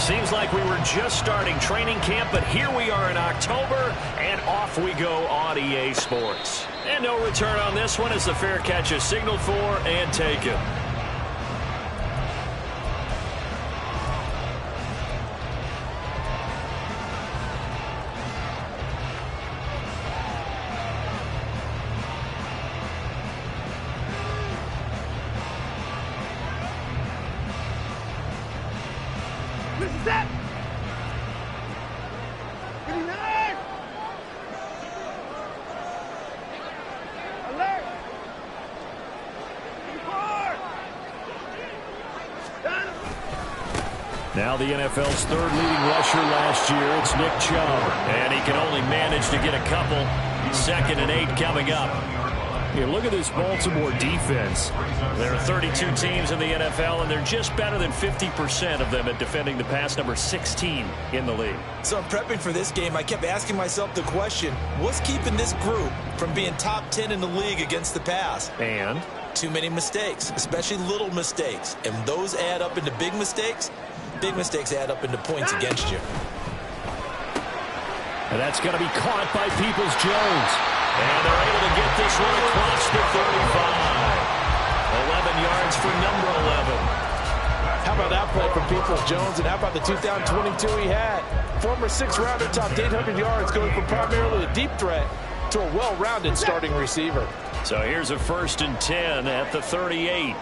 Seems like we were just starting training camp, but here we are in October, and off we go on EA Sports. And no return on this one as the fair catch is signaled for and taken. Now the NFL's third leading rusher last year, it's Nick Chubb. And he can only manage to get a couple. 2nd and 8 coming up. Here, look at this Baltimore defense. There are 32 teams in the NFL, and they're just better than 50% of them at defending the pass, number 16 in the league. So I'm prepping for this game. I kept asking myself the question, what's keeping this group from being top 10 in the league against the pass? And? Too many mistakes, especially little mistakes. And those add up into big mistakes. Big mistakes add up into points against you. And that's going to be caught by Peoples-Jones. And they're able to get this one across the 35. 11 yards for number 11. How about that play from Peoples-Jones, and how about the 2022 he had? Former 6th-rounder topped 800 yards, going from primarily a deep threat to a well-rounded starting receiver. So here's a 1st and 10 at the 38.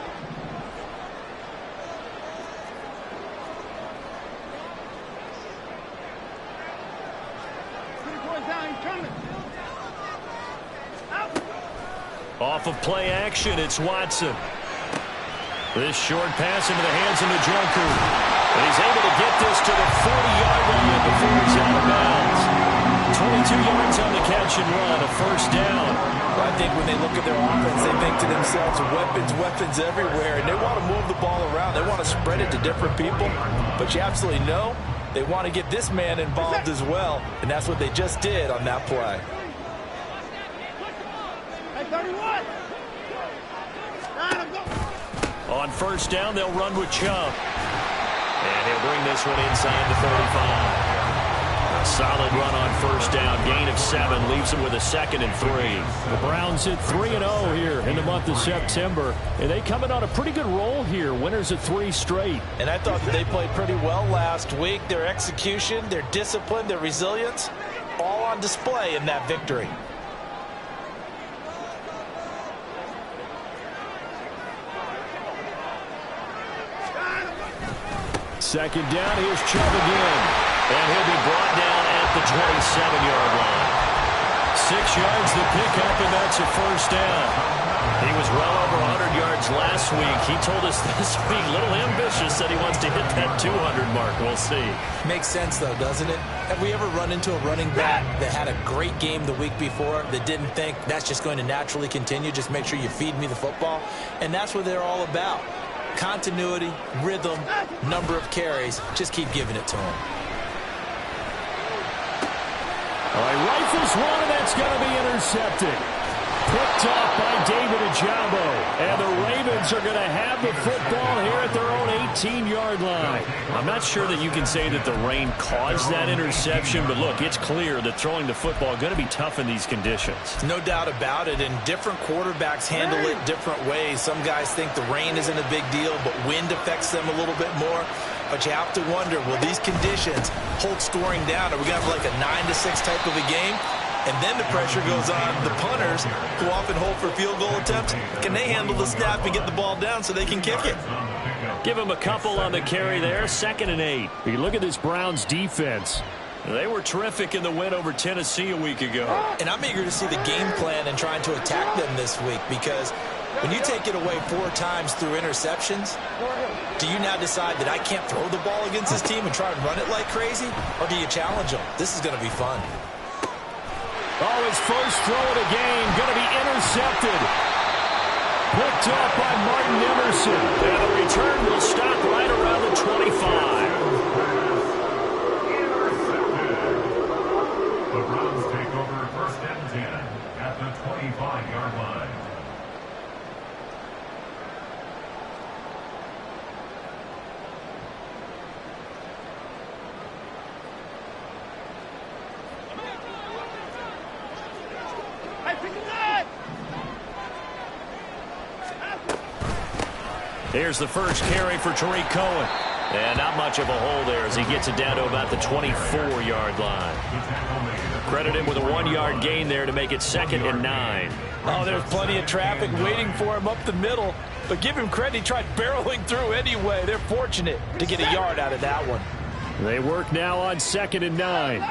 Off of play action, it's Watson. This short pass into the hands of Njoku. And he's able to get this to the 40-yard line before he's out of bounds. 22 yards on the catch and run, a 1st down. I think when they look at their offense, they think to themselves, weapons everywhere, and they want to move the ball around. They want to spread it to different people, but you absolutely know they want to get this man involved as well, and that's what they just did on that play. On 1st down, they'll run with Chubb. And he'll bring this one inside the 35. A solid run on 1st down. Gain of 7 leaves them with a 2nd and 3. The Browns hit 3-0 here in the month of September. And they come in on a pretty good roll here. Winners of 3 straight. And I thought that they played pretty well last week. Their execution, their discipline, their resilience, all on display in that victory. 2nd down, here's Chubb again. And he'll be brought down at the 27-yard line. 6 yards the pickup, and that's a 1st down. He was well over 100 yards last week. He told us this week, a little ambitious, that he wants to hit that 200 mark. We'll see. Makes sense, though, doesn't it? Have we ever run into a running back that had a great game the week before that didn't think that's just going to naturally continue? Just make sure you feed me the football. And that's what they're all about. Continuity, rhythm, number of carries. Just keep giving it to him. All right, rifles one, and that's going to be intercepted. Picked off by David Ojabo. And the Ravens are going to have the football here at their own 18-yard line. I'm not sure that you can say that the rain caused that interception, but look, it's clear that throwing the football is going to be tough in these conditions. No doubt about it, and different quarterbacks handle it different ways. Some guys think the rain isn't a big deal, but wind affects them a little bit more. But you have to wonder, will these conditions hold scoring down? Are we going to have like a 9-6 type of a game? And then the pressure goes on the punters, who often hold for field goal attempts. Can they handle the snap and get the ball down so they can kick it? Give him a couple on the carry there. 2nd and 8. You look at this Browns defense. They were terrific in the win over Tennessee a week ago. And I'm eager to see the game plan and trying to attack them this week, because when you take it away 4 times through interceptions, do you now decide that I can't throw the ball against this team and try and run it like crazy? Or do you challenge them? This is going to be fun. Oh, his first throw of the game going to be intercepted. Picked off by Martin Emerson. And the return will stop right around the 25. The Browns take over 1st and 10 at the 25-yard line. Here's the first carry for Tariq Cohen. And not much of a hole there as he gets it down to about the 24-yard line. Credit him with a 1-yard gain there to make it 2nd and 9. Oh, there's plenty of traffic waiting for him up the middle. But give him credit, he tried barreling through anyway. They're fortunate to get a yard out of that one. They work now on 2nd and 9.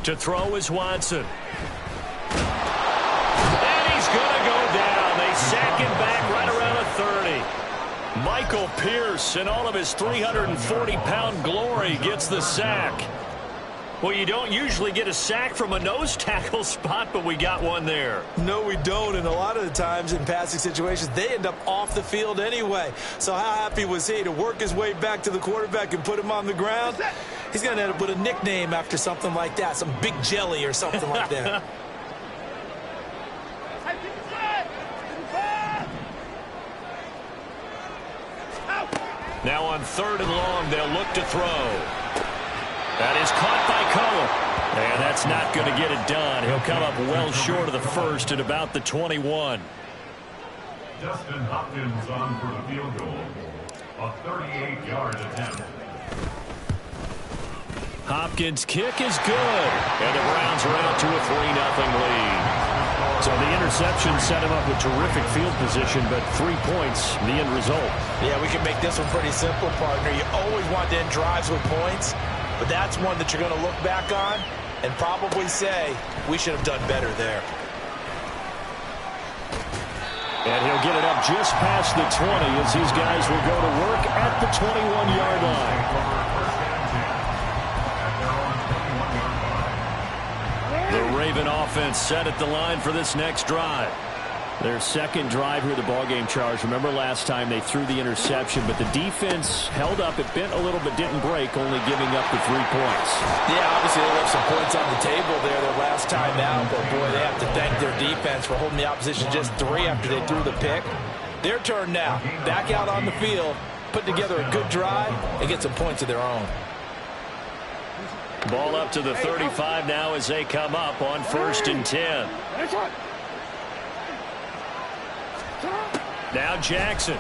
To throw is Watson. And he's going to go down. They sack him back right around a 30. Michael Pierce, in all of his 340-pound glory, gets the sack. Well, you don't usually get a sack from a nose tackle spot, but we got one there. No, we don't, and a lot of the times in passing situations, they end up off the field anyway. So how happy was he to work his way back to the quarterback and put him on the ground? He's going to end up with a nickname after something like that, some Big Jelly or something like that. Now on 3rd and long, they'll look to throw. That is caught by Cohen. And that's not going to get it done. He'll come up well short of the first at about the 21. Justin Hopkins on for the field goal. A 38-yard attempt. Hopkins' kick is good. And the Browns are out to a 3-0 lead. So the interception set him up with terrific field position, but 3 points, the end result. Yeah, we can make this one pretty simple, partner. You always want to end drives with points, but that's one that you're going to look back on and probably say, we should have done better there. And he'll get it up just past the 20 as these guys will go to work at the 21-yard line. The Raven offense set at the line for this next drive. Their second drive here, the ballgame charge. Remember last time they threw the interception, but the defense held up. It bent a little but didn't break, only giving up the 3 points. Yeah, obviously they left some points on the table there their last time out, but boy, they have to thank their defense for holding the opposition just 3 after they threw the pick. Their turn now. Back out on the field, put together a good drive, and get some points of their own. Ball up to the 35 now as they come up on 1st and 10. Now Jackson.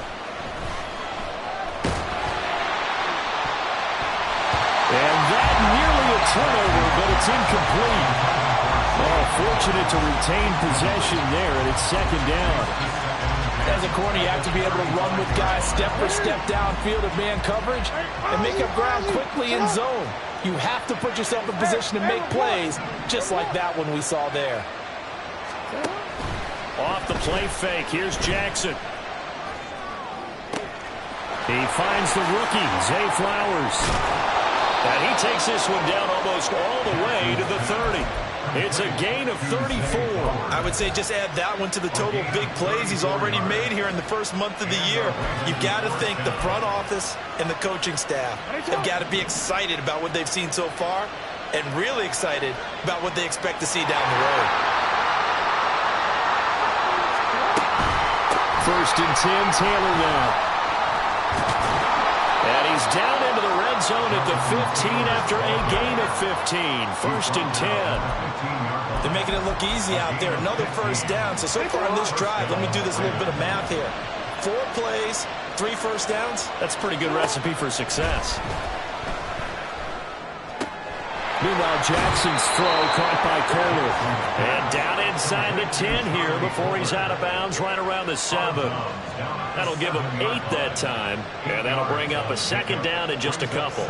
And that nearly a turnover, but it's incomplete. Oh, fortunate to retain possession there, and it's 2nd down. As a corner, you have to be able to run with guys step for step downfield of man coverage and make up ground quickly in zone. You have to put yourself in position to make plays, just like that one we saw there. Off the play fake, here's Jackson. He finds the rookie, Zay Flowers. And he takes this one down almost all the way to the 30. It's a gain of 34. I would say just add that one to the total big plays he's already made here in the first month of the year. You've got to think the front office and the coaching staff have got to be excited about what they've seen so far and really excited about what they expect to see down the road. 1st and 10, Taylor now. And he's down into the red zone at the 15 after a gain of 15. 1st and 10. They're making it look easy out there. Another first down. So far on this drive, let me do this little bit of math here. 4 plays, 3 first downs. That's a pretty good recipe for success. Meanwhile, Jackson's throw caught by Kohler. And down inside the 10 here before he's out of bounds right around the 7. That'll give him 8 that time. And that'll bring up a 2nd down in just a couple.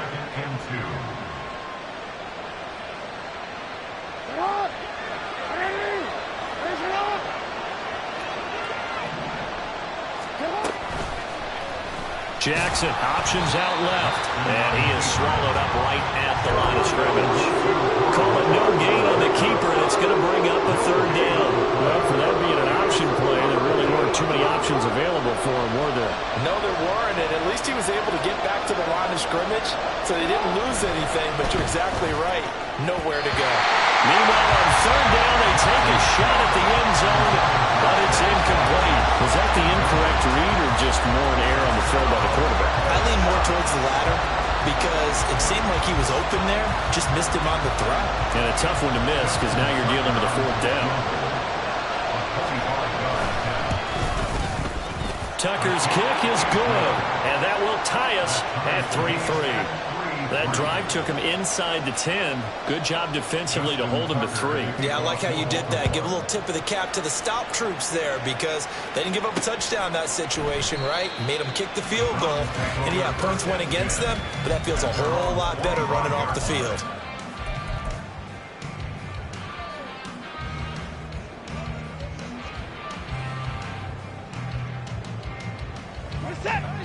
Jackson options out left, and he is swallowed up right at the line of scrimmage. Call it no gain on the keeper, and it's going to bring up a 3rd down. Well, for that being an option play, there really weren't too many options available for him, were there? No, there weren't, and at least he was able to get back to the line of scrimmage, so they didn't lose anything, but you're exactly right. Nowhere to go. Meanwhile, on 3rd down, they take a shot at the end zone, but it's incomplete. Was that the incorrect read or just more an error on the throw by the quarterback? I lean more towards the latter because it seemed like he was open there, just missed him on the throw. And a tough one to miss because now you're dealing with a 4th down. Tucker's kick is good, and that will tie us at 3-3. That drive took him inside the 10. Good job defensively to hold him to 3. Yeah, I like how you did that. Give a little tip of the cap to the stop troops there because they didn't give up a touchdown in that situation, right? Made them kick the field goal. And, yeah, points went against them, but that feels a whole lot better running off the field.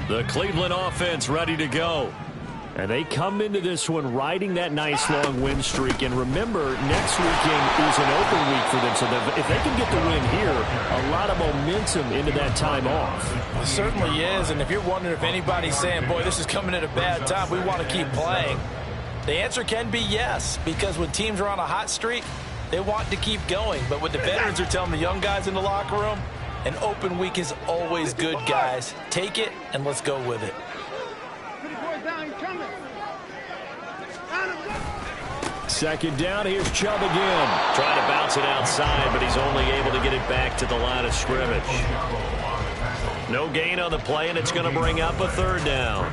The Cleveland offense ready to go. And they come into this one riding that nice long win streak. And remember, next weekend is an open week for them. So if they can get the win here, a lot of momentum into that time off. It certainly is. And if you're wondering if anybody's saying, boy, this is coming at a bad time, we want to keep playing, the answer can be yes. Because when teams are on a hot streak, they want to keep going. But what the veterans are telling the young guys in the locker room, an open week is always good, guys. Take it, and let's go with it. Second down, here's Chubb again. Trying to bounce it outside, but he's only able to get it back to the line of scrimmage. No gain on the play, and it's going to bring up a third down.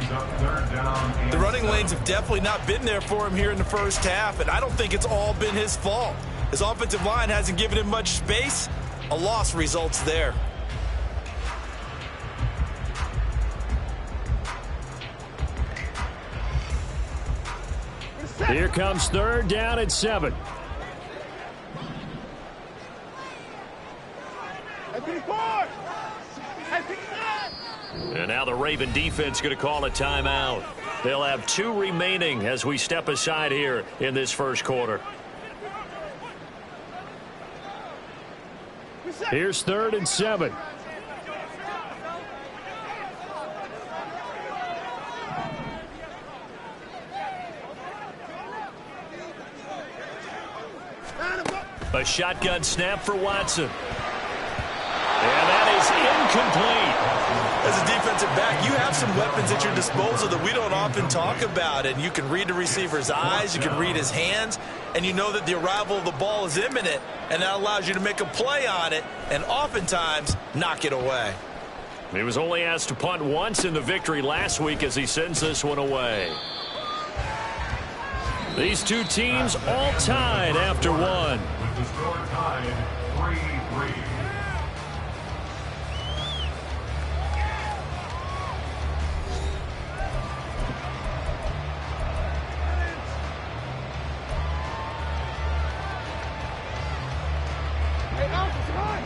The running lanes have definitely not been there for him here in the first half, and I don't think it's all been his fault. His offensive line hasn't given him much space. A loss results there. Here comes third down and 7. And now the Raven defense going to call a timeout. They'll have 2 remaining as we step aside here in this first quarter. Here's third and 7. A shotgun snap for Watson. And that is incomplete. As a defensive back, you have some weapons at your disposal that we don't often talk about. And you can read the receiver's eyes, you can read his hands, and you know that the arrival of the ball is imminent. And that allows you to make a play on it and oftentimes knock it away. He was only asked to punt once in the victory last week as he sends this one away. These two teams all tied after one. With the score tied 3-3.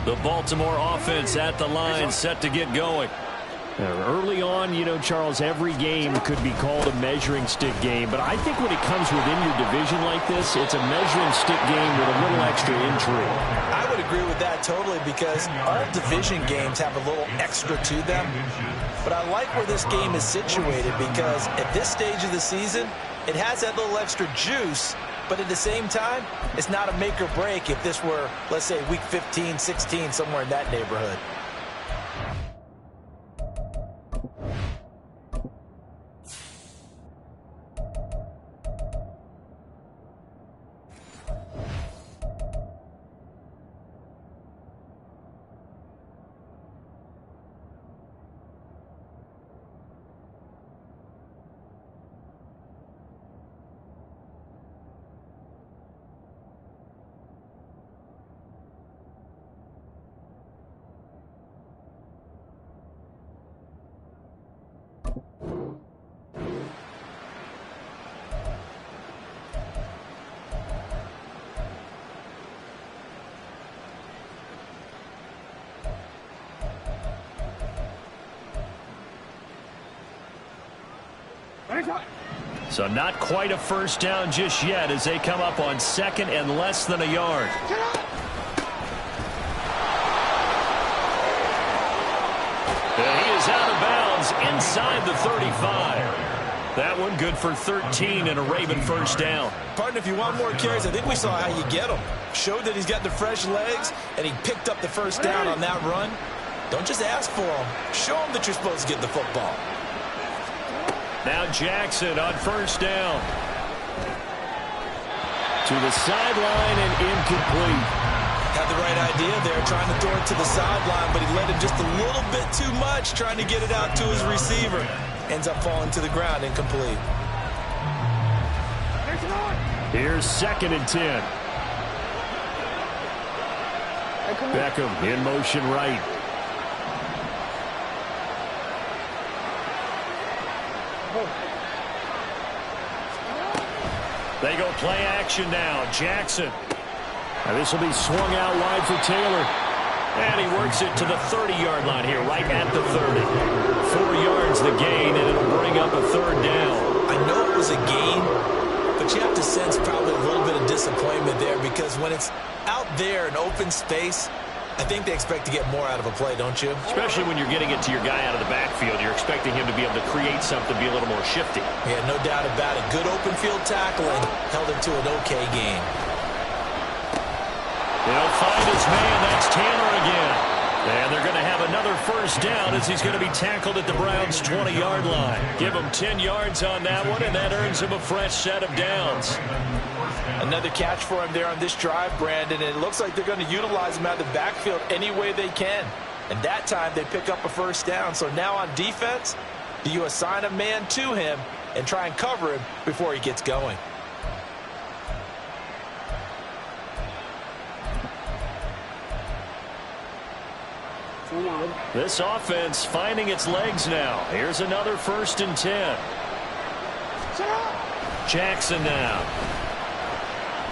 The Baltimore offense at the line, set to get going. Early on, you know, Charles, every game could be called a measuring stick game. But I think when it comes within your division like this, it's a measuring stick game with a little extra intrigue. I would agree with that totally because all division games have a little extra to them. But I like where this game is situated because at this stage of the season, it has that little extra juice. But at the same time, it's not a make or break if this were, let's say, week 15, 16, somewhere in that neighborhood. So not quite a first down just yet as they come up on second and less than a yard. And he is out of bounds inside the 35. That one good for 13 and a Raven first down. Partner, if you want more carries, I think we saw how you get them. Showed that he's got the fresh legs, and he picked up the first down on that run. Don't just ask for them. Show them that you're supposed to get the football. Now Jackson on first down. To the sideline and incomplete. Had the right idea there, trying to throw it to the sideline, but he let it just a little bit too much, trying to get it out to his receiver. Ends up falling to the ground, incomplete. Here's 2nd and 10. Beckham in motion right. They go play action now. Jackson. Now this will be swung out wide for Taylor. And he works it to the 30-yard line here, right at the 30. 4 yards the gain, and it'll bring up a 3rd down. I know it was a gain, but you have to sense probably a little bit of disappointment there because when it's out there in open space, I think they expect to get more out of a play, don't you? Especially when you're getting it to your guy out of the backfield. You're expecting him to be able to create something, be a little more shifty. Yeah, no doubt about it. Good open field tackling. Held it to an okay gain. They'll find his man. That's Taylor again. And they're going to have another 1st down as he's going to be tackled at the Browns' 20-yard line. Give him 10 yards on that one, and that earns him a fresh set of downs. Another catch for him there on this drive, Brandon, and it looks like they're going to utilize him out of the backfield any way they can. And that time they pick up a 1st down. So now on defense, do you assign a man to him and try and cover him before he gets going? This offense finding its legs now. Here's another 1st and 10. Jackson now.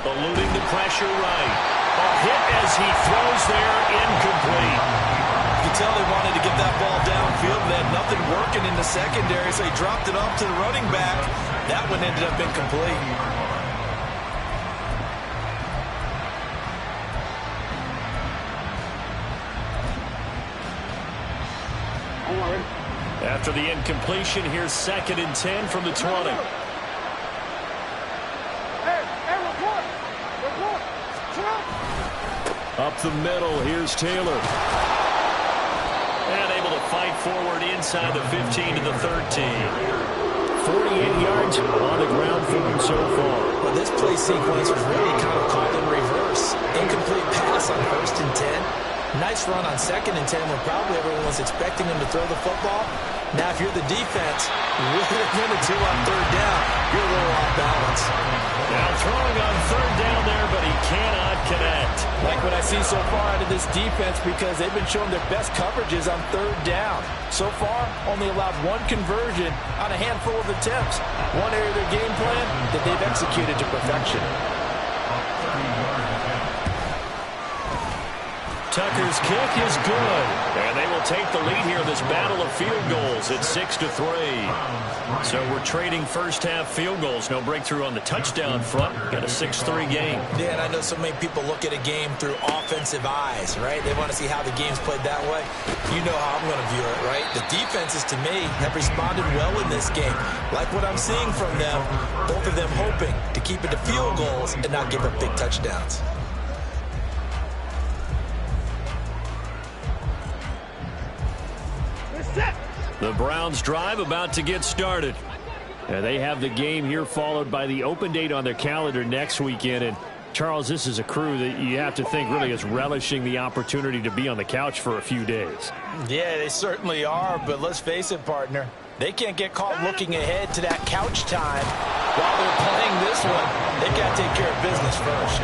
Eluding the pressure right. A hit as he throws there, incomplete. You can tell they wanted to get that ball downfield. They had nothing working in the secondary, so he dropped it off to the running back. That one ended up incomplete. After the incompletion, here's 2nd and 10 from the 20. Up the middle, here's Taylor. And able to fight forward inside the 15 to the 13. 48 yards on the ground for him so far. Well, this play sequence was really kind of called in reverse. Incomplete pass on 1st and 10. Nice run on 2nd and 10 when probably everyone was expecting him to throw the football. Now, if you're the defense, with a minute 2 on 3rd down, you're a little off balance. Now throwing on 3rd down there, but he cannot connect. Like what I see so far out of this defense because they've been showing their best coverages on 3rd down. So far, only allowed 1 conversion on a handful of attempts. One area of their game plan that they've executed to perfection. Tucker's kick is good. And they will take the lead here in this battle of field goals at 6-3. So we're trading 1st half field goals. No breakthrough on the touchdown front. Got a 6-3 game. Yeah, and I know so many people look at a game through offensive eyes, right? They want to see how the game's played that way. You know how I'm going to view it, right? The defenses, to me, have responded well in this game. Like what I'm seeing from them, both of them hoping to keep it to field goals and not give up big touchdowns. The Browns drive about to get started. They have the game here followed by the open date on their calendar next weekend. And Charles, this is a crew that you have to think really is relishing the opportunity to be on the couch for a few days. Yeah, they certainly are. But let's face it, partner. They can't get caught looking ahead to that couch time while they're playing this one. They've got to take care of business first.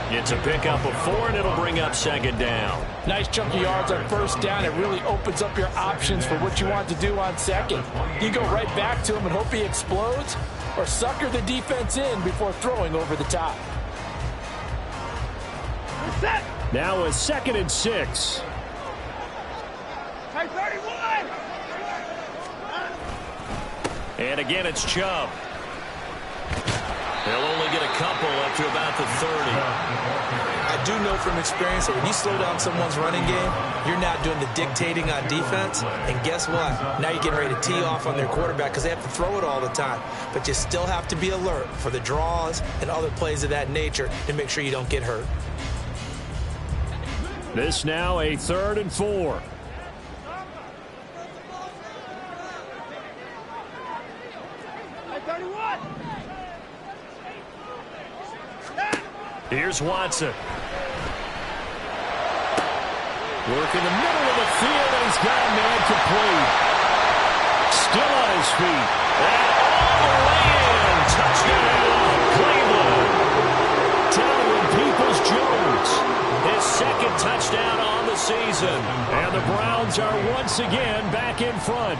It's a pickup of 4, and it'll bring up 2nd down. Nice chunk of yards on 1st down. It really opens up your options for what you want to do on 2nd. You go right back to him and hope he explodes, or sucker the defense in before throwing over the top. Now a 2nd and 6. And again, it's Chubb. They'll only get a couple up to about the 30. I do know from experience that when you slow down someone's running game, you're not doing the dictating on defense. And guess what? Now you're getting ready to tee off on their quarterback because they have to throw it all the time. But you still have to be alert for the draws and other plays of that nature to make sure you don't get hurt. This now a 3rd and 4. Here's Watson. Work in the middle of the field, and he's got a man complete. Still on his feet. And all the way in. Touchdown, Cleveland. Donovan Peoples-Jones. His second touchdown on the season. And the Browns are once again back in front.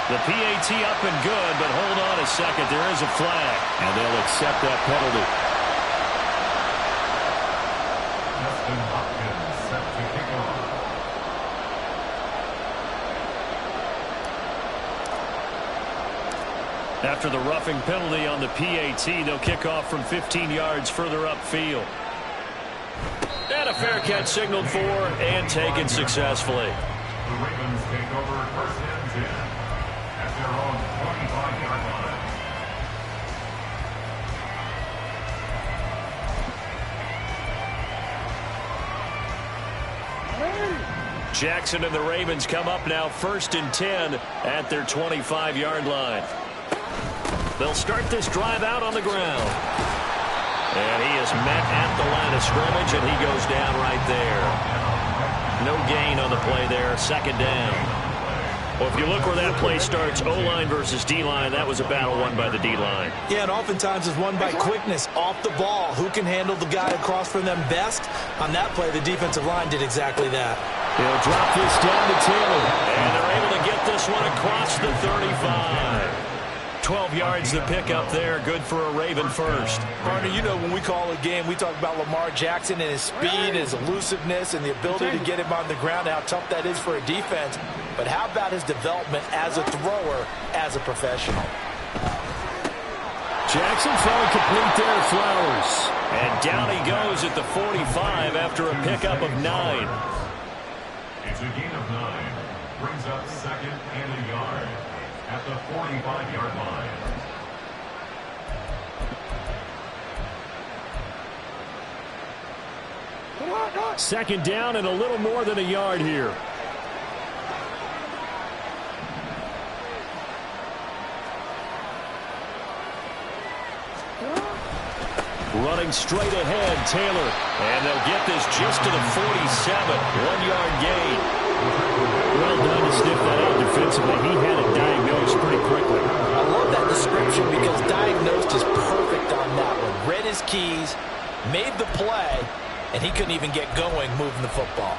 The PAT up and good, but hold on a second. There is a flag, and they'll accept that penalty. Justin Hopkins set to kick off. After the roughing penalty on the PAT, they'll kick off from 15 yards further upfield. And a fair catch signaled for and taken successfully. The Ravens take over first and 10 at their own 25-yard line. Jackson and the Ravens come up now first and 10 at their 25-yard line. They'll start this drive out on the ground. And he is met at the line of scrimmage, and he goes down right there. No gain on the play there, second down. Well, if you look where that play starts, O-line versus D-line, that was a battle won by the D-line. Yeah, and oftentimes it's won by quickness off the ball. Who can handle the guy across from them best? On that play, the defensive line did exactly that. They'll drop this down to Taylor. And they're able to get this one across the 35. 12 yards to pick up there. Good for a Raven first. Partner, you know when we call a game, we talk about Lamar Jackson and his speed, his elusiveness, and the ability to get him on the ground, how tough that is for a defense. But how about his development as a thrower, as a professional? Jackson throwing complete there, Flowers. And down he goes at the 45 after a pickup of 9. It's a gain of 9. Brings up second and a yard at the 45-yard line. Second down and a little more than a yard here. Running straight ahead, Taylor. And they'll get this just to the 47. 1-yard gain. Well done to sniff that out defensively. He had it diagnosed pretty quickly. I love that description because diagnosed is perfect on that one. Read his keys, made the play, and he couldn't even get going moving the football.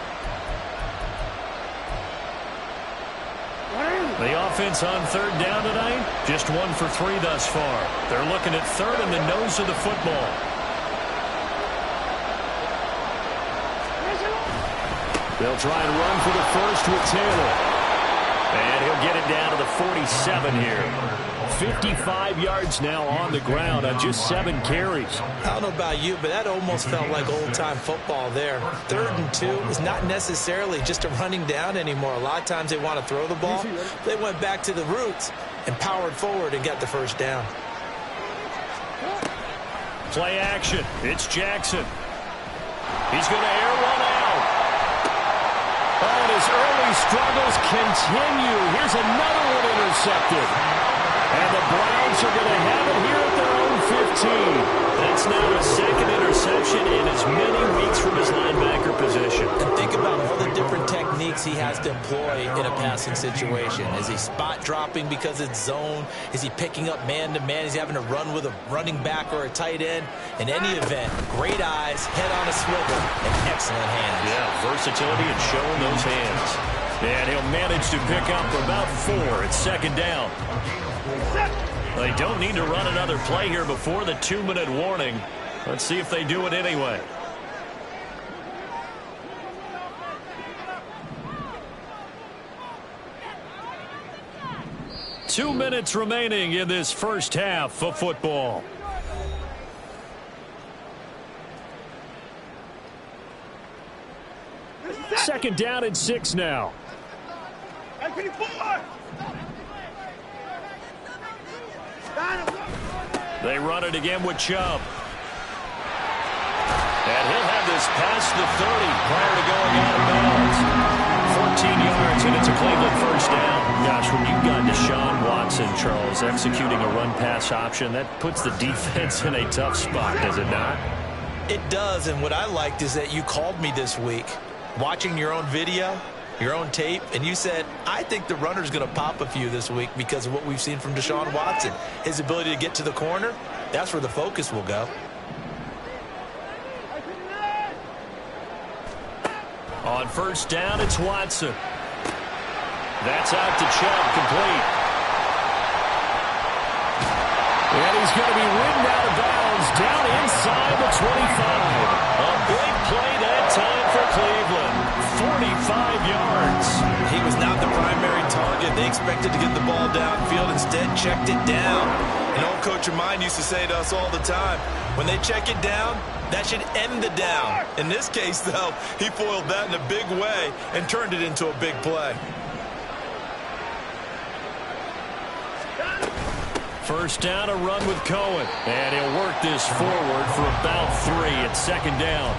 The offense on third down tonight, just 1 for 3 thus far. They're looking at third in the nose of the football. They'll try and run for the first with Taylor. And he'll get it down to the 47 here. 55 yards now on the ground on just 7 carries. I don't know about you, but that almost felt like old-time football there. 3rd and 2 is not necessarily just a running down anymore. A lot of times they want to throw the ball. They went back to the roots and powered forward and got the first down. Play action. It's Jackson. He's going to air one out. And his early struggles continue. Here's another one intercepted. And the Browns are going to have it here at their own 15. That's now his second interception in as many weeks from his linebacker position. And think about all the different techniques he has to employ in a passing situation. Is he spot dropping because it's zone? Is he picking up man-to-man? Is he having to run with a running back or a tight end? In any event, great eyes, head on a swivel, and excellent hands. Yeah, versatility and showing those hands. And he'll manage to pick up about 4 at second down. They don't need to run another play here before the 2-minute warning. Let's see if they do it anyway. Two minutes remaining in this first half of football. Second down and 6 now. They run it again with Chubb. And he'll have this past the 30 prior to going out of bounds. yards, and it's a Cleveland first down. Gosh, when you've got Deshaun Watson, Charles, executing a run-pass option, that puts the defense in a tough spot, does it not? It does, and what I liked is that you called me this week, watching your own video, your own tape, and you said, I think the runner's going to pop a few this week because of what we've seen from Deshaun Watson. His ability to get to the corner, that's where the focus will go. On first down, it's Watson. That's out to Chubb, complete. And he's going to be ridden out of bounds, down inside the 25. A big play that time for Cleveland. 45 yards. He was not the primary target. They expected to get the ball downfield, instead checked it down. An old coach of mine used to say to us all the time, when they check it down, that should end the down. In this case, though, he foiled that in a big way and turned it into a big play. First down, a run with Cohen. And he'll work this forward for about 3 at second down.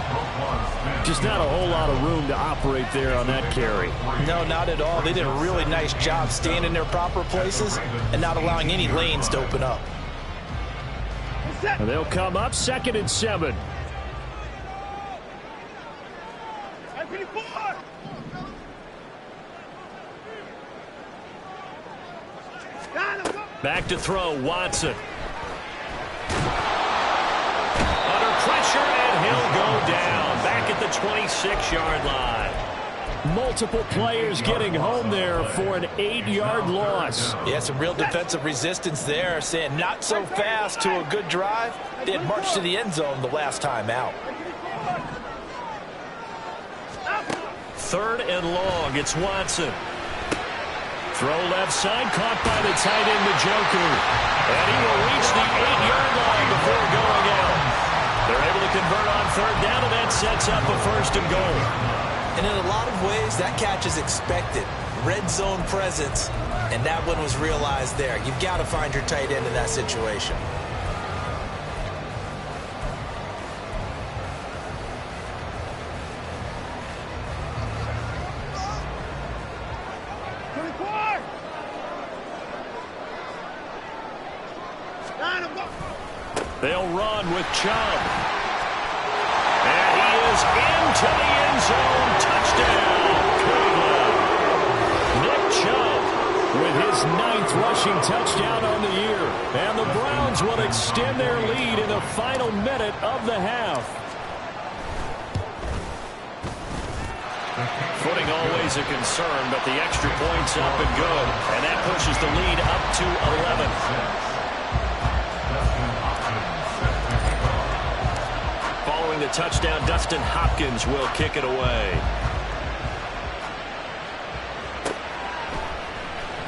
Just not a whole lot of room to operate there on that carry. No, not at all. They did a really nice job staying in their proper places and not allowing any lanes to open up. And they'll come up 2nd and 7. Back to throw, Watson. Under pressure, and he'll go down. Back at the 26-yard line. Multiple players getting home there for an 8-yard loss. Yeah, some real defensive resistance there, saying not so fast to a good drive. They had marched to the end zone the last time out. 3rd and long, it's Watson. Throw left side, caught by the tight end, Njoku. And he will reach the 8-yard line before going out. They're able to convert on 3rd down, and that sets up a 1st and goal. And in a lot of ways, that catch is expected. Red zone presence, and that one was realized there. You've got to find your tight end in that situation. They'll run with Chubb. And he is into the end zone. Touchdown, Cleveland. Nick Chubb with his 9th rushing touchdown on the year. And the Browns will extend their lead in the final minute of the half. Footing always a concern, but the extra point's up and good. And that pushes the lead up to 11. Following the touchdown, Dustin Hopkins will kick it away.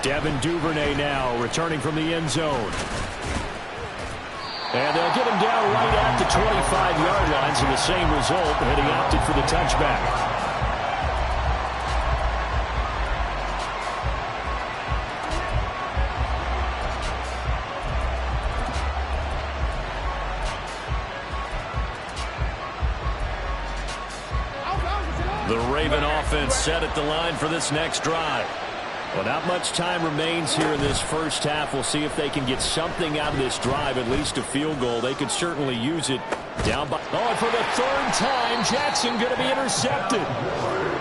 Devin Duvernay now returning from the end zone. And they'll get him down right at the 25-yard line, so the same result, and he opted for the touchback. The Raven offense set at the line for this next drive. Well, not much time remains here in this first half. We'll see if they can get something out of this drive, at least a field goal. They could certainly use it. Down by... Oh, and for the 3rd time, Jackson going to be intercepted.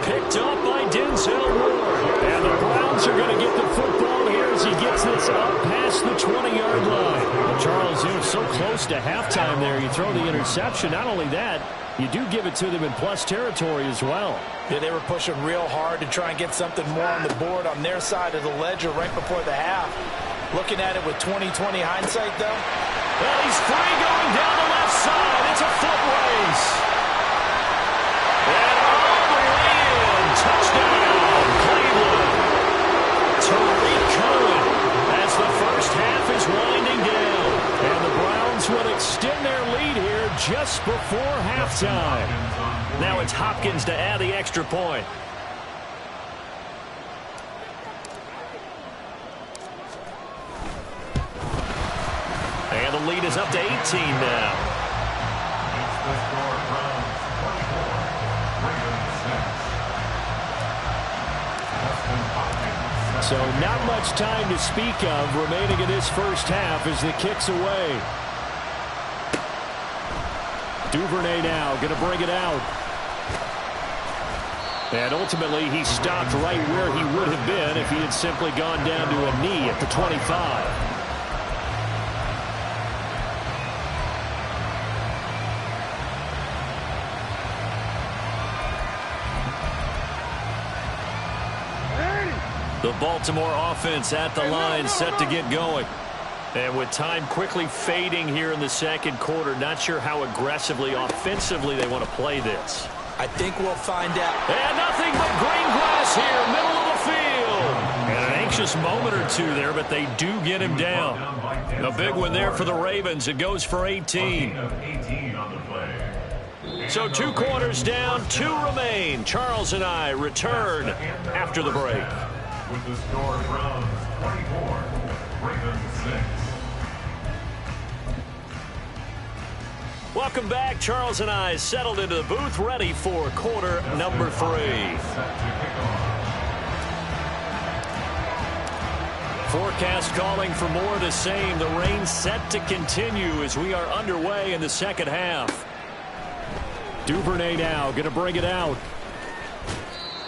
Picked up by Denzel Ward. And the Browns are going to get the football here as he gets this up past the 20-yard line. Well, Charles, they were so close to halftime there. You throw the interception. Not only that, you do give it to them in plus territory as well. Yeah, they were pushing real hard to try and get something more on the board on their side of the ledger right before the half. Looking at it with 20/20 hindsight, though. Well, he's free going down the left side. It's a foot race. And all the way in. Touchdown, Cleveland. Tariq Cohen as the first half is winding down. And the Browns will extend their lead here just before halftime. Now it's Hopkins to add the extra point. And the lead is up to 18 now. So not much time to speak of remaining in this first half as the kick's away. Duvernay now going to bring it out. And ultimately he stopped right where he would have been if he had simply gone down to a knee at the 25. The Baltimore offense at the line, set to get going. And with time quickly fading here in the second quarter, not sure how aggressively, offensively they want to play this. I think we'll find out. And nothing but green grass here, middle of the field. And an anxious moment or two there, but they do get him down. A big one there for the Ravens. It goes for 18. So 2 quarters down, 2 remain. Charles and I return after the break. With the score from 24, Ravens 6. Welcome back. Charles and I settled into the booth, ready for quarter number 3. Forecast calling for more of the same. The rain set to continue as we are underway in the second half. Duvernay now going to bring it out.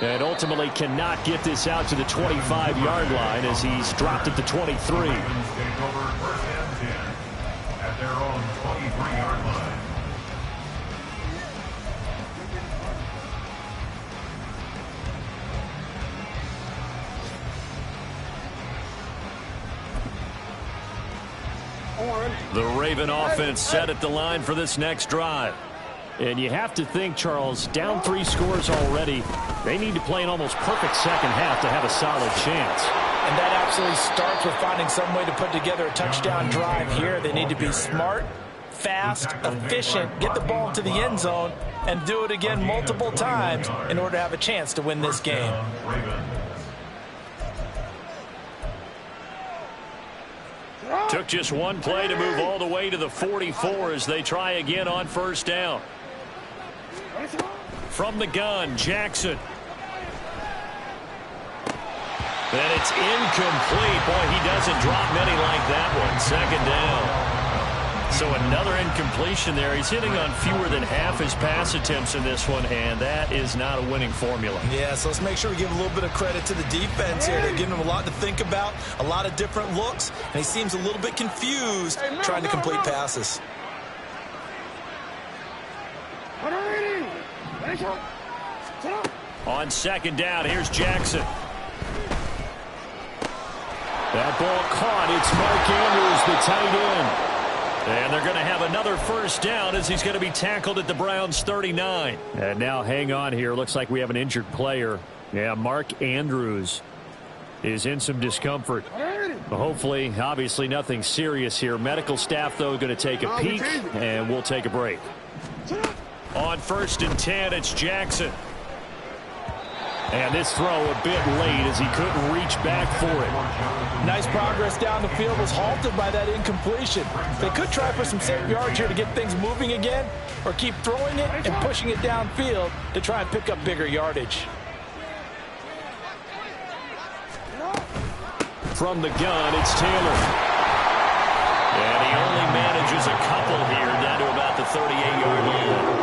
And ultimately cannot get this out to the 25-yard line as he's dropped at the 23. Take over first and 10 at their own 23-yard line. The Raven offense set at the line for this next drive. And you have to think, Charles, down 3 scores already. They need to play an almost perfect second half to have a solid chance. And that absolutely starts with finding some way to put together a touchdown drive here. They need to be smart, fast, efficient, get the ball to the end zone, and do it again multiple times in order to have a chance to win this game. Took just one play to move all the way to the 44 as they try again on first down. From the gun, Jackson. And it's incomplete. Boy, he doesn't drop many like that one. Second down. So another incompletion there. He's hitting on fewer than half his pass attempts in this one, and that is not a winning formula. Yeah, so let's make sure we give a little bit of credit to the defense here. They're giving him a lot to think about, a lot of different looks, and he seems a little bit confused trying to complete passes. On second down, here's Jackson. That ball caught. It's Mark Andrews, the tight end. And they're going to have another first down as he's going to be tackled at the Browns' 39. And now hang on here. Looks like we have an injured player. Yeah, Mark Andrews is in some discomfort. Hopefully, obviously nothing serious here. Medical staff, though, going to take a peek, and we'll take a break. On first and 10, it's Jackson. And this throw a bit late as he couldn't reach back for it. Nice progress down the field was halted by that incompletion. They could try for some safe yards here to get things moving again, or keep throwing it and pushing it downfield to try and pick up bigger yardage. From the gun, it's Taylor. And he only manages a couple here down to about the 38-yard line.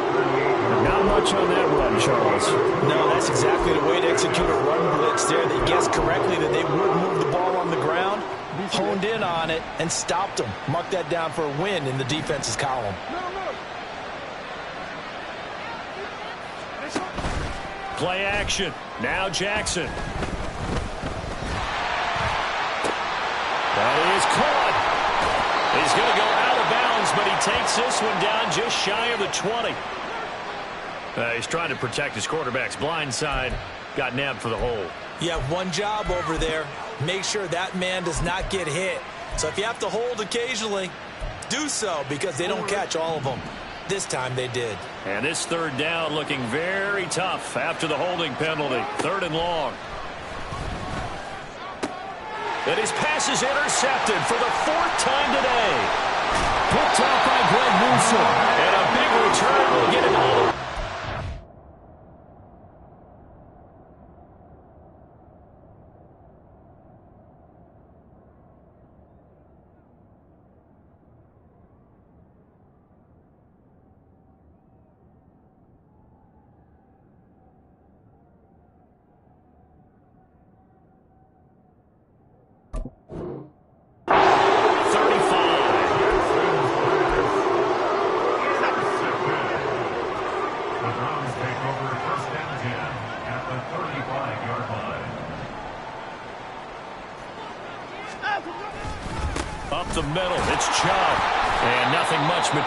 Not much on that run, Charles. No, that's exactly the way to execute a run blitz there. They guessed correctly that they would move the ball on the ground, honed in on it, and stopped them. Mark that down for a win in the defense's column. Play action. Now Jackson. That is caught. He's going to go out of bounds, but he takes this one down just shy of the 20. He's trying to protect his quarterback's blind side. Got nabbed for the hole. You have one job over there. Make sure that man does not get hit. So if you have to hold occasionally, do so, because they don't catch all of them. This time they did. And this third down looking very tough after the holding penalty. 3rd and long. And his pass is intercepted for the 4th time today. Picked off by Greg Newsome. And a big return will get it all.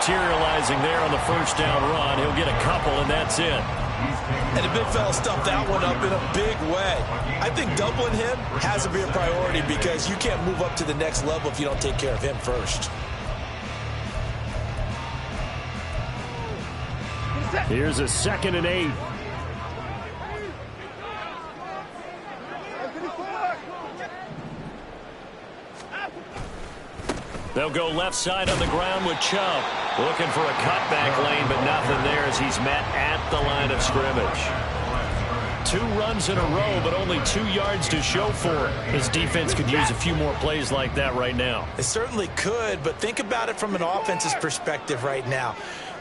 materializing there on the first down run. He'll get a couple, and that's it. And the big fella stuffed that one up in a big way. I think doubling him has to be a priority because you can't move up to the next level if you don't take care of him first. Here's a 2nd and 8. They'll go left side on the ground with Chubb. Looking for a cutback lane, but nothing there as he's met at the line of scrimmage. 2 runs in a row, but only 2 yards to show for it. His defense could use a few more plays like that right now. It certainly could, but think about it from an offense's perspective right now.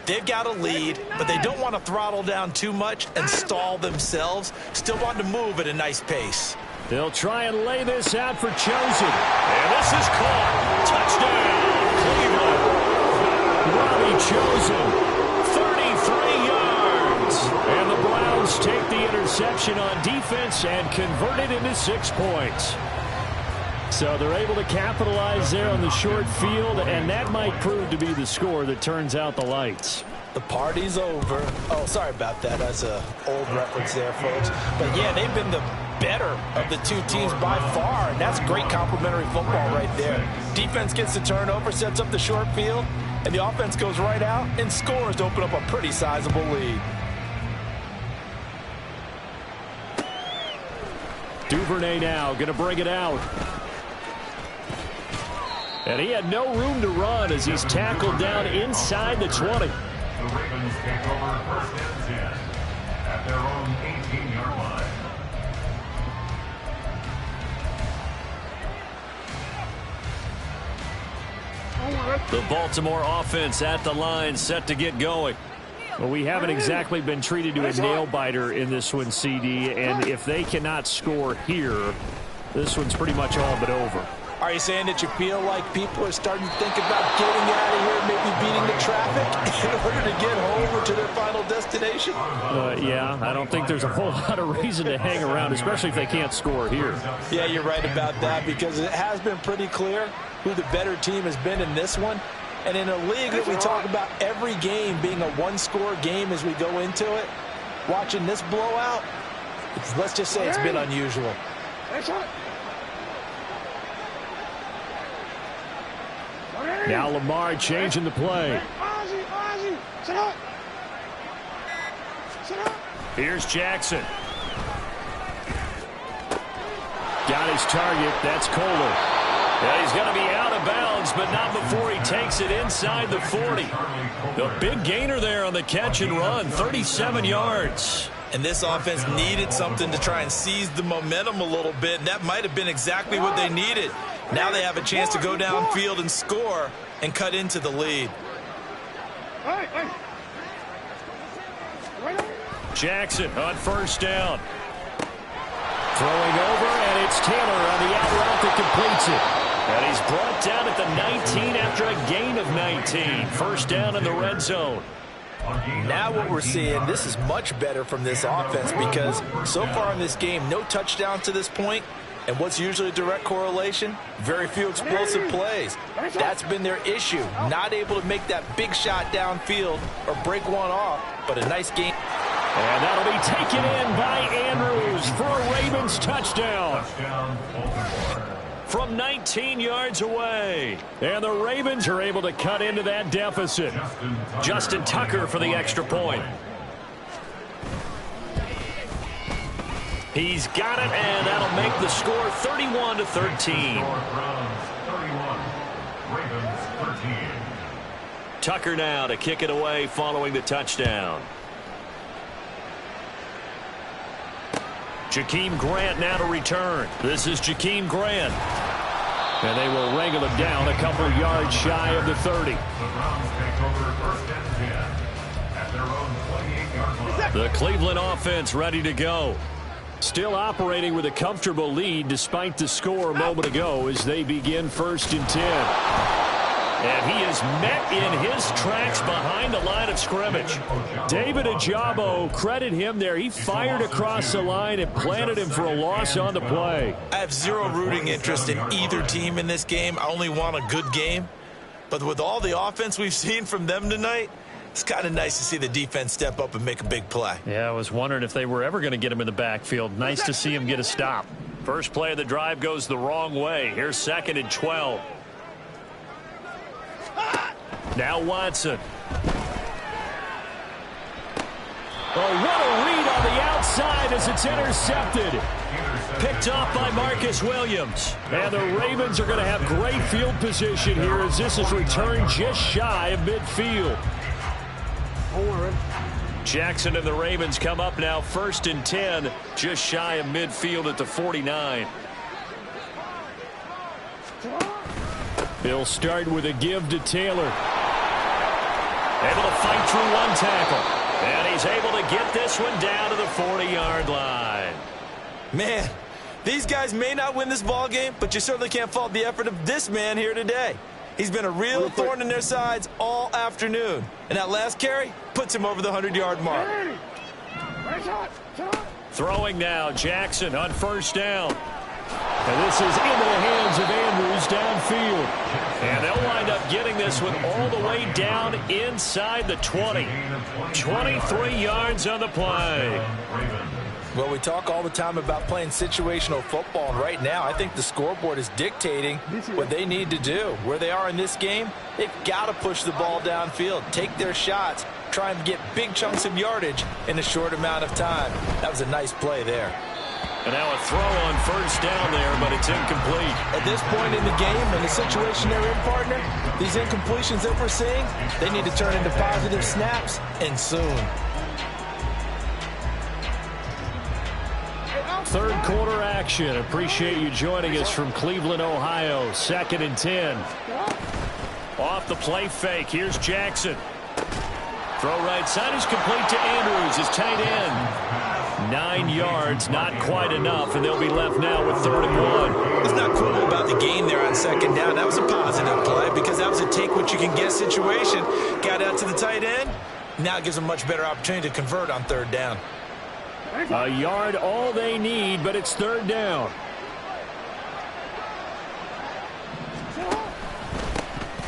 They've got a lead, but they don't want to throttle down too much and stall themselves. Still want to move at a nice pace. They'll try and lay this out for Chosen. And this is caught. Touchdown, Cleveland. Robbie Chosen, 33 yards. And the Browns take the interception on defense and convert it into 6 points. So they're able to capitalize there on the short field, and that might prove to be the score that turns out the lights. The party's over. Oh, sorry about that. That's an old reference there, folks. But, yeah, they've been the better of the 2 teams by far, and that's great complimentary football right there. Defense gets the turnover, sets up the short field, and the offense goes right out and scores to open up a pretty sizable lead. Duvernay now going to bring it out. And he had no room to run as he's tackled down inside the 20. The Ravens take over 1st and 10 at their own 18-yard line. The Baltimore offense at the line, set to get going. Well, we haven't exactly been treated to a nail-biter in this one, CD, and if they cannot score here, this one's pretty much all but over. Are you saying that you feel like people are starting to think about getting out of here, maybe beating the traffic in order to get home or to their final destination? Yeah, I don't think there's a whole lot of reason to hang around, especially if they can't score here. Yeah, you're right about that because it has been pretty clear who the better team has been in this one. And in a league that we talk about every game being a 1-score game as we go into it, watching this blowout, let's just say it's been unusual. Now Lamar changing the play. Here's Jackson. Got his target. That's Kohler. Yeah, he's going to be out of bounds, but not before he takes it inside the 40. The big gainer there on the catch and run, 37 yards. And this offense needed something to try and seize the momentum a little bit, and that might have been exactly what they needed. Now they have a chance to go downfield and score and cut into the lead. Jackson on first down. Throwing over, and it's Taylor on the out route that completes it. And he's brought down at the 19 after a gain of 19. First down in the red zone. Now what we're seeing, this is much better from this offense because so far in this game, no touchdowns to this point. And what's usually a direct correlation? Very few explosive plays. That's been their issue. Not able to make that big shot downfield or break one off, but a nice game. And that'll be taken in by Andrews for a Ravens touchdown. From 19 yards away. And the Ravens are able to cut into that deficit. Justin Tucker for the extra point. He's got it, and that'll make the score 31-13. Tucker now to kick it away following the touchdown. Jakeem Grant now to return. This is Jakeem Grant. And they will wrangle him down a couple of yards shy of the 30. The Browns take over 1st and 10 at their own 28-yard line. The Cleveland offense ready to go. Still operating with a comfortable lead despite the score a moment ago as they begin 1st and 10. And he is met in his tracks behind the line of scrimmage. David Ojabo, credit him there. He fired across the line and planted him for a loss on the play. I have zero rooting interest in either team in this game. I only want a good game. But with all the offense we've seen from them tonight, it's kind of nice to see the defense step up and make a big play. Yeah, I was wondering if they were ever going to get him in the backfield. Nice to see him get a stop. First play of the drive goes the wrong way. Here's 2nd and 12. Now Watson. Oh, what a read on the outside as it's intercepted. Picked off by Marcus Williams. And the Ravens are going to have great field position here as this is returned just shy of midfield. Jackson and the Ravens come up now 1st and 10, just shy of midfield at the 49. He'll start with a give to Taylor. Able to fight through one tackle. And he's able to get this one down to the 40-yard line. Man, these guys may not win this ball game, but you certainly can't fault the effort of this man here today. He's been a real thorn in their sides all afternoon. And that last carry puts him over the 100-yard mark. Throwing now, Jackson on 1st down. And this is into the hands of Andrews downfield. And they'll wind up getting this one all the way down inside the 20. 23 yards on the play. Well, we talk all the time about playing situational football, and right now I think the scoreboard is dictating what they need to do. Where they are in this game, they've got to push the ball downfield, take their shots, try and get big chunks of yardage in a short amount of time. That was a nice play there. And now a throw on 1st down there, but it's incomplete. At this point in the game, in the situation they're in, partner, these incompletions that we're seeing, they need to turn into positive snaps, and soon. 3rd quarter action. Appreciate you joining us from Cleveland, Ohio. 2nd and 10. Off the play fake. Here's Jackson. Throw right side is complete to Andrews, his tight end. 9 yards, not quite enough, and they'll be left now with 3rd and 1. What's not cool about the game there on 2nd down, that was a positive play because that was a take-what-you-can-get situation. Got out to the tight end. Now it gives them a much better opportunity to convert on 3rd down. A yard all they need, but it's 3rd down.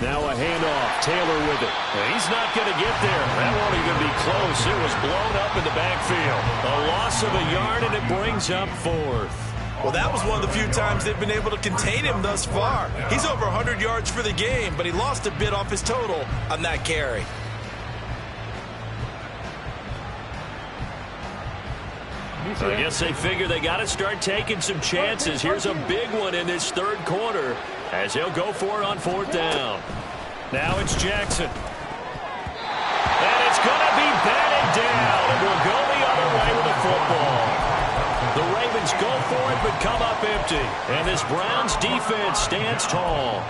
Now a handoff. Taylor with it. He's not going to get there. That won't even be close. It was blown up in the backfield. A loss of a yard, and it brings up 4th. Well, that was one of the few times they've been able to contain him thus far. He's over 100 yards for the game, but he lost a bit off his total on that carry. I guess they figure they got to start taking some chances. Here's a big one in this 3rd quarter as he'll go for it on 4th down. Now it's Jackson. And it's going to be batted down, and we'll go the other way with the football. The Ravens go for it but come up empty, and this Browns defense stands tall.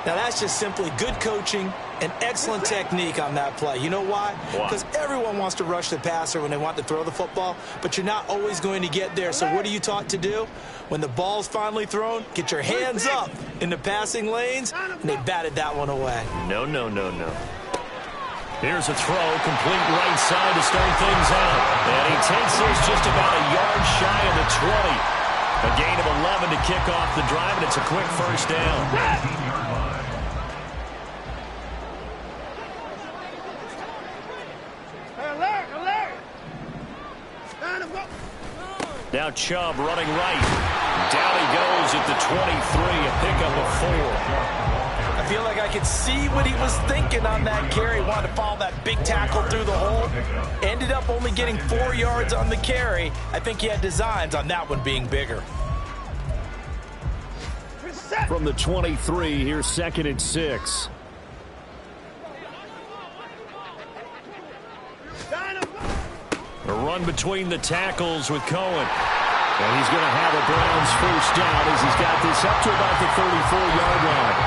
Now that's just simply good coaching and excellent technique on that play. You know why? Because everyone wants to rush the passer when they want to throw the football, but you're not always going to get there. So what are you taught to do? When the ball's finally thrown, get your hands up in the passing lanes, and they batted that one away. No, no, no, no. Here's a throw, complete right side to start things out. And he takes this just about a yard shy of the 20. A gain of 11 to kick off the drive, and it's a quick 1st down. Now Chubb running right. Down he goes at the 23, a pickup of 4. I feel like I could see what he was thinking on that carry. Wanted to follow that big tackle through the hole. Ended up only getting 4 yards on the carry. I think he had designs on that one being bigger. From the 23, here's 2nd and 6. A run between the tackles with Cohen. And he's going to have a Browns 1st down as he's got this up to about the 34-yard line.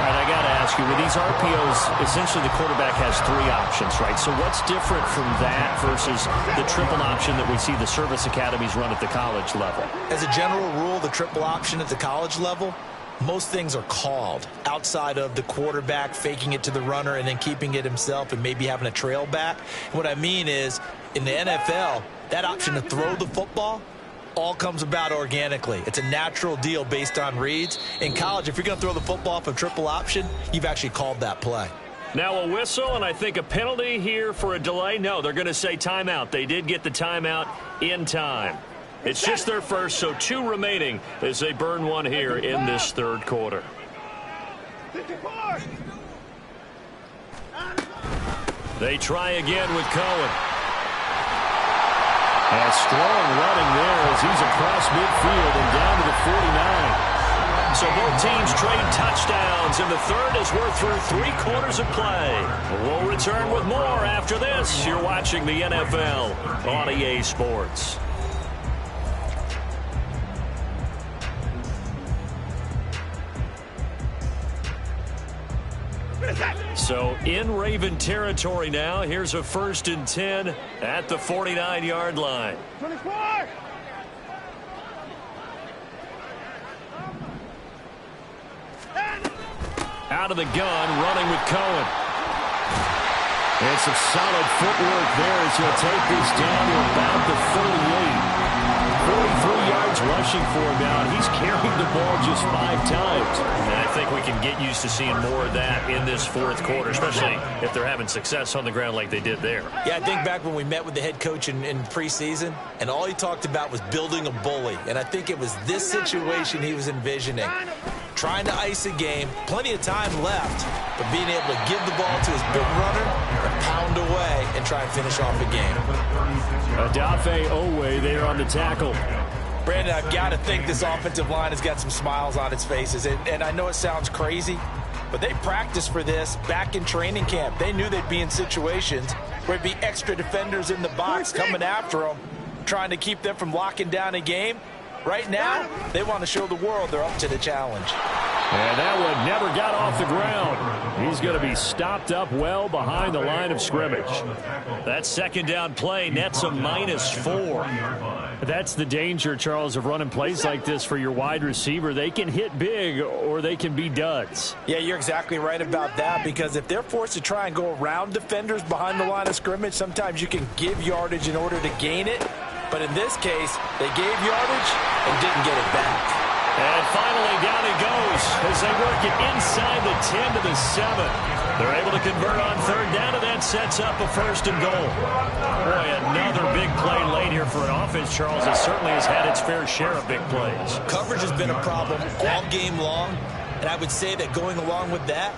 All right, I got to ask you, with these RPOs, essentially the quarterback has 3 options, right? So what's different from that versus the triple option that we see the service academies run at the college level? As a general rule, the triple option at the college level, most things are called outside of the quarterback faking it to the runner and then keeping it himself and maybe having a trail back. And what I mean is, in the NFL, that option to throw the football all comes about organically. It's a natural deal based on reads. In college, if you're going to throw the football for triple option, you've actually called that play. Now a whistle, and I think a penalty here for a delay. No, they're going to say timeout. They did get the timeout in time. It's just their first, so 2 remaining as they burn one here in this third quarter. They try again with Cohen. And strong running there as he's across midfield and down to the 49. So both teams trade touchdowns, and the third as we're through 3 quarters of play. We'll return with more after this. You're watching the NFL on EA Sports. So in Raven territory now. Here's a 1st and 10 at the 49-yard line. 24! Out of the gun, running with Cohen. And some solid footwork there as he'll take this down to about the 48. 43 yards rushing for him now, and he's carried the ball just 5 times. And I think we can get used to seeing more of that in this 4th quarter, especially if they're having success on the ground like they did there. Yeah, I think back when we met with the head coach in preseason, and all he talked about was building a bully. And I think it was this situation he was envisioning. Trying to ice a game, plenty of time left, but being able to give the ball to his big runner and pound away and try and finish off a game. Adafe Owe there on the tackle. Brandon, I've got to think this offensive line has got some smiles on its faces. And I know it sounds crazy, but they practiced for this back in training camp. They knew they'd be in situations where there'd be extra defenders in the box coming after them, trying to keep them from locking down a game. Right now, they want to show the world they're up to the challenge. And that one never got off the ground. He's going to be stopped up well behind the line of scrimmage. That 2nd down play nets a -4. That's the danger, Charles, of running plays like this for your wide receiver. They can hit big or they can be duds. Yeah, you're exactly right about that, because if they're forced to try and go around defenders behind the line of scrimmage, sometimes you can give yardage in order to gain it. But in this case, they gave yardage and didn't get it back. And finally down it goes as they work it inside the 10 to the 7. They're able to convert on 3rd down, and that sets up a 1st and goal. Boy, another big play late here for an offense, Charles, that certainly has had its fair share of big plays. Coverage has been a problem all game long, and I would say that going along with that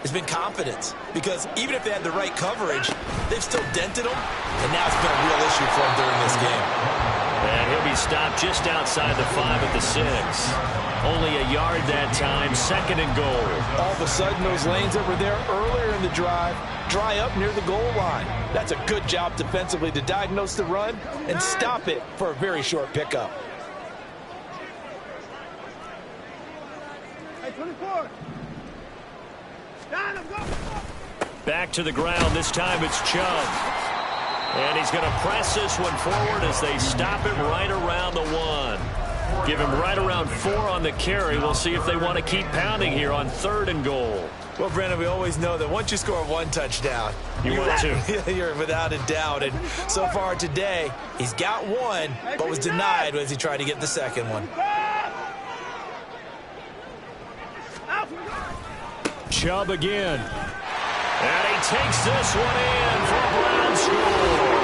has been confidence, because even if they had the right coverage, they've still dented them, and now it's been a real issue for them during this game. And he'll be stopped just outside the 5 at the 6. Only a yard that time, 2nd and goal. All of a sudden, those lanes that were there earlier in the drive dry up near the goal line. That's a good job defensively to diagnose the run and stop it for a very short pickup. Hey, 24! Back to the ground. This time it's Chubb. And he's going to press this one forward as they stop him right around the 1. Give him right around 4 on the carry. We'll see if they want to keep pounding here on 3rd and goal. Well, Brandon, we always know that once you score 1 touchdown, You want 2. You're without a doubt. And so far today, he's got 1, but was denied as he tried to get the 2nd one. Chubb again. And he takes this one in for a Brown score.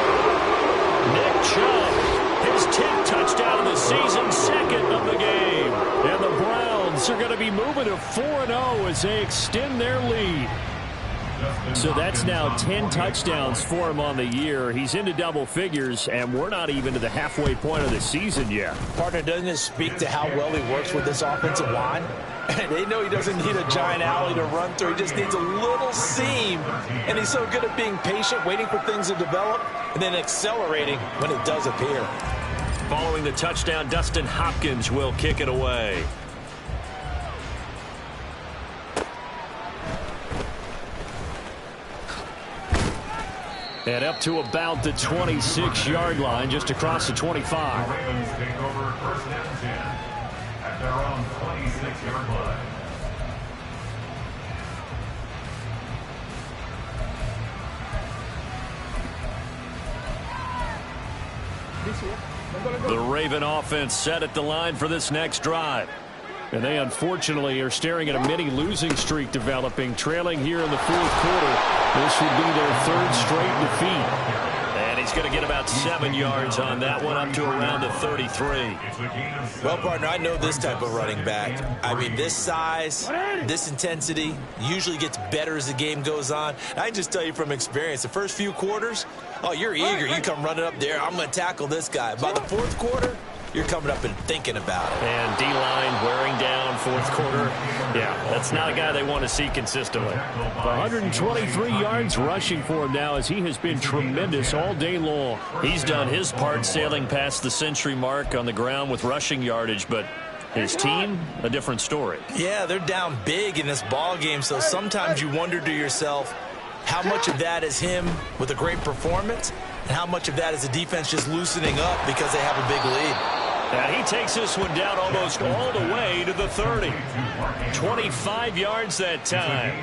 Nick Chubb, his 10th touchdown of the season, 2nd of the game. And the Browns are going to be moving to 4-0 as they extend their lead. So that's now 10 touchdowns for him on the year. He's into double figures, and we're not even to the halfway point of the season yet. Partner, doesn't it speak to how well he works with this offensive line? They know he doesn't need a giant alley to run through. He just needs a little seam. And he's so good at being patient, waiting for things to develop, and then accelerating when it does appear. Following the touchdown, Dustin Hopkins will kick it away. And up to about the 26-yard line, just across the 25. Ravens take over 1st and 10 at their own 26-yard line. The Raven offense set at the line for this next drive. And they unfortunately are staring at a mini losing streak developing, trailing here in the fourth quarter. This would be their third straight defeat. And he's going to get about 7 yards on that one, up to around the 33. Well, partner, I know this type of running back. I mean, this size, this intensity usually gets better as the game goes on. I can just tell you from experience, the first few quarters, oh, you're eager. You come running up there, I'm going to tackle this guy. By the fourth quarter, you're coming up and thinking about it. And D-line wearing down fourth quarter. Yeah, that's not a guy they want to see consistently. 123 yards rushing for him now as he has been tremendous all day long. He's done his part sailing past the century mark on the ground with rushing yardage, but his team, a different story. Yeah, they're down big in this ball game, so sometimes you wonder to yourself how much of that is him with a great performance and how much of that is the defense just loosening up because they have a big lead. And he takes this one down almost all the way to the 30. 25 yards that time.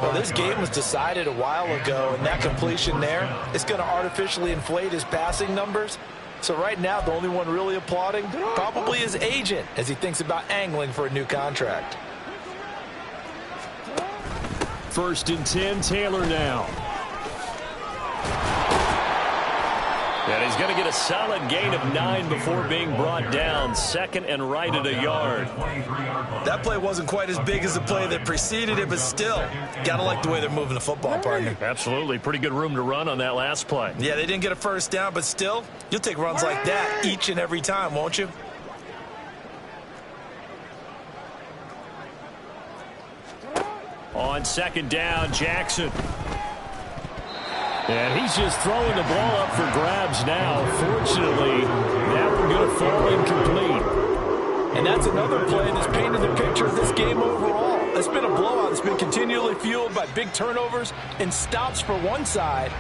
Well, this game was decided a while ago, and that completion there is going to artificially inflate his passing numbers. So right now, the only one really applauding probably his agent as he thinks about angling for a new contract. 1st and 10, Taylor now. And he's going to get a solid gain of 9 before being brought down. 2nd and right at a yard. That play wasn't quite as big as the play that preceded it, but still, got to like the way they're moving the football, partner. Absolutely. Pretty good room to run on that last play. Yeah, they didn't get a first down, but still, you'll take runs like that each and every time, won't you? On 2nd down, Jackson. And he's just throwing the ball up for grabs now. Fortunately, that one going to fall incomplete. And that's another play that's painted the picture of this game overall. It's been a blowout. It's been continually fueled by big turnovers and stops for one side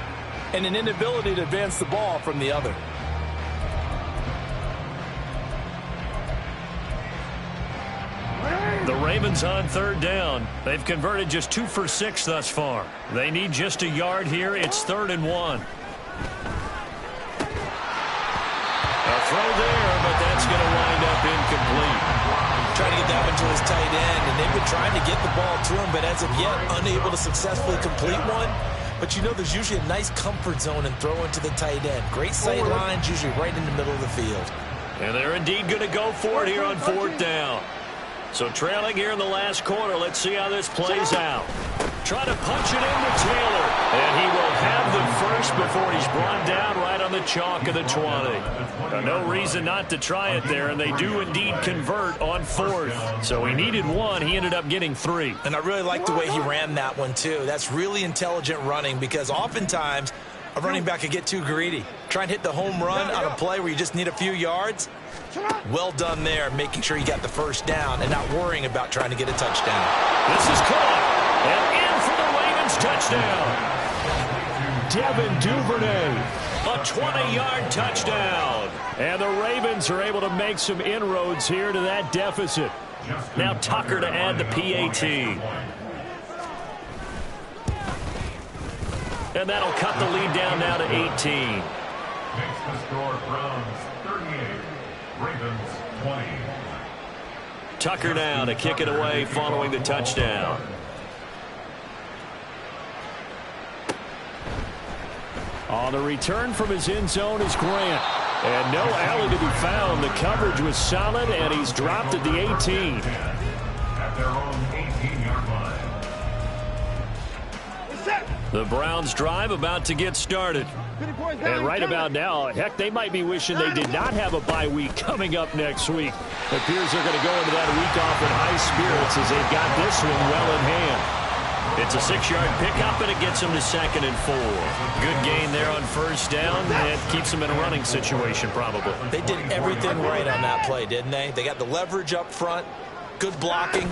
and an inability to advance the ball from the other. The Ravens on 3rd down. They've converted just 2 for 6 thus far. They need just a yard here. It's 3rd and 1. A throw there, but that's going to wind up incomplete. Trying to get that one to his tight end, and they've been trying to get the ball to him, but as of yet, unable to successfully complete one. But you know there's usually a nice comfort zone in throwing to the tight end. Great sight lines, usually right in the middle of the field. And they're indeed going to go for it here on 4th down. So trailing here in the last quarter. Let's see how this plays out. Trying to punch it into Taylor. And he will have the first before he's brought down right on the chalk of the 20. No reason not to try it there, and they do indeed convert on 4th. So he needed 1. He ended up getting 3. And I really like the way he ran that one, too. That's really intelligent running because oftentimes a running back could get too greedy. Try and hit the home run on a play where you just need a few yards. Well done there, making sure you got the first down and not worrying about trying to get a touchdown. This is caught. And in for the Ravens touchdown. Devin Duvernay. A 20-yard touchdown. And the Ravens are able to make some inroads here to that deficit. Now Tucker to add the PAT. And that'll cut the lead down now to 18. Makes the score Browns 38, Ravens 20. Tucker now to kick it away following the touchdown. On the return from his end zone is Grant. And no alley to be found. The coverage was solid, and he's dropped at the 18. At their own 18-yard line. The Browns drive about to get started. And right about now, heck, they might be wishing they did not have a bye week coming up next week. It appears they're going to go into that week off in high spirits as they've got this one well in hand. It's a 6-yard pickup, and it gets them to 2nd and 4. Good gain there on 1st down. It keeps them in a running situation, probably. They did everything right on that play, didn't they? They got the leverage up front, good blocking,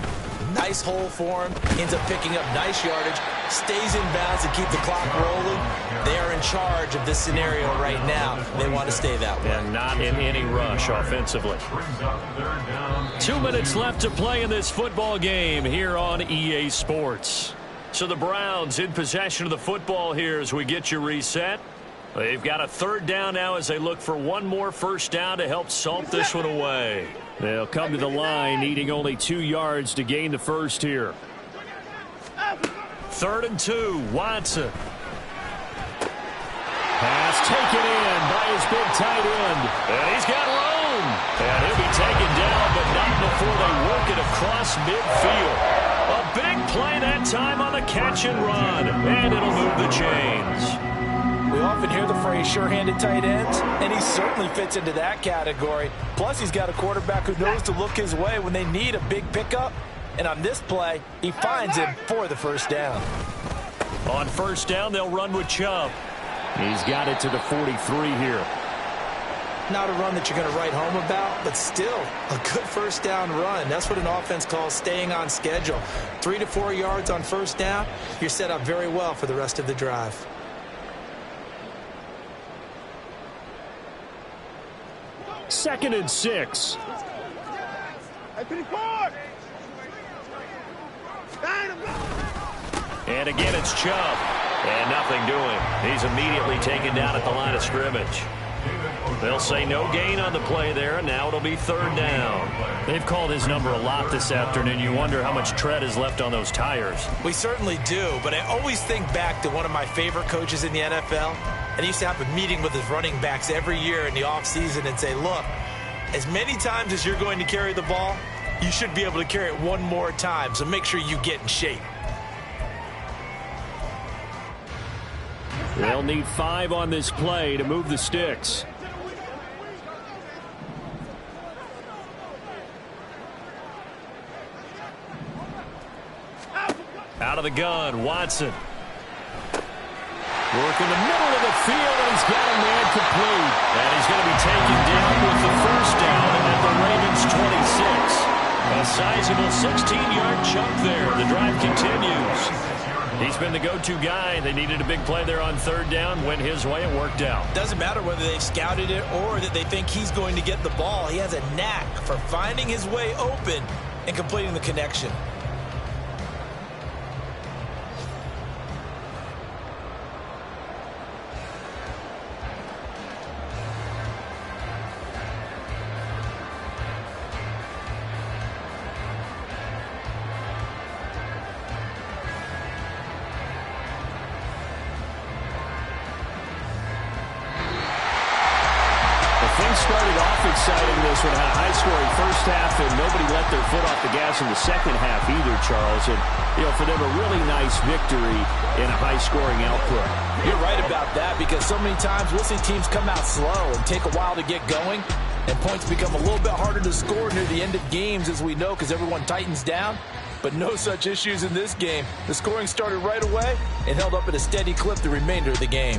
nice hole for him, ends up picking up nice yardage, stays in bounds to keep the clock rolling. They are in charge of this scenario right now. They want to stay that way. And not in any rush offensively. 2 minutes left to play in this football game here on EA Sports. So the Browns in possession of the football here as we get you reset. They've got a third down now as they look for one more first down to help salt this one away. They'll come to the line, needing only 2 yards to gain the first here. 3rd and 2, Watson. Pass taken in by his big tight end. And he's got room. And he'll be taken down, but not before they work it across midfield. A big play that time on the catch and run. And it'll move the chains. We often hear the phrase sure-handed tight ends, and he certainly fits into that category. Plus, he's got a quarterback who knows to look his way when they need a big pickup. And on this play, he finds him for the first down. On first down, they'll run with Chubb. He's got it to the 43 here. Not a run that you're going to write home about, but still a good first down run. That's what an offense calls staying on schedule. 3 to 4 yards on first down, you're set up very well for the rest of the drive. Second and 6. And again, it's Chubb. And nothing doing. He's immediately taken down at the line of scrimmage. They'll say no gain on the play there, and now it'll be 3rd down. They've called his number a lot this afternoon. You wonder how much tread is left on those tires. We certainly do, but I always think back to one of my favorite coaches in the NFL. And he used to have a meeting with his running backs every year in the offseason and say, look, as many times as you're going to carry the ball, you should be able to carry it one more time, so make sure you get in shape. They'll need 5 on this play to move the sticks. Out of the gun, Watson. Work in the middle of the field, and he's got a man complete. And he's going to be taken down with the first down at the Ravens' 26. A sizable 16-yard chunk there. The drive continues. He's been the go-to guy. They needed a big play there on 3rd down. Went his way. It worked out. Doesn't matter whether they've scouted it or that they think he's going to get the ball. He has a knack for finding his way open and completing the connection. Started off exciting this one, had a high-scoring first half, and nobody let their foot off the gas in the second half either, Charles. And, for them, a really nice victory in a high-scoring output. You're right about that, because so many times we'll see teams come out slow and take a while to get going, and points become a little bit harder to score near the end of games, as we know, because everyone tightens down. But no such issues in this game. The scoring started right away and held up at a steady clip the remainder of the game.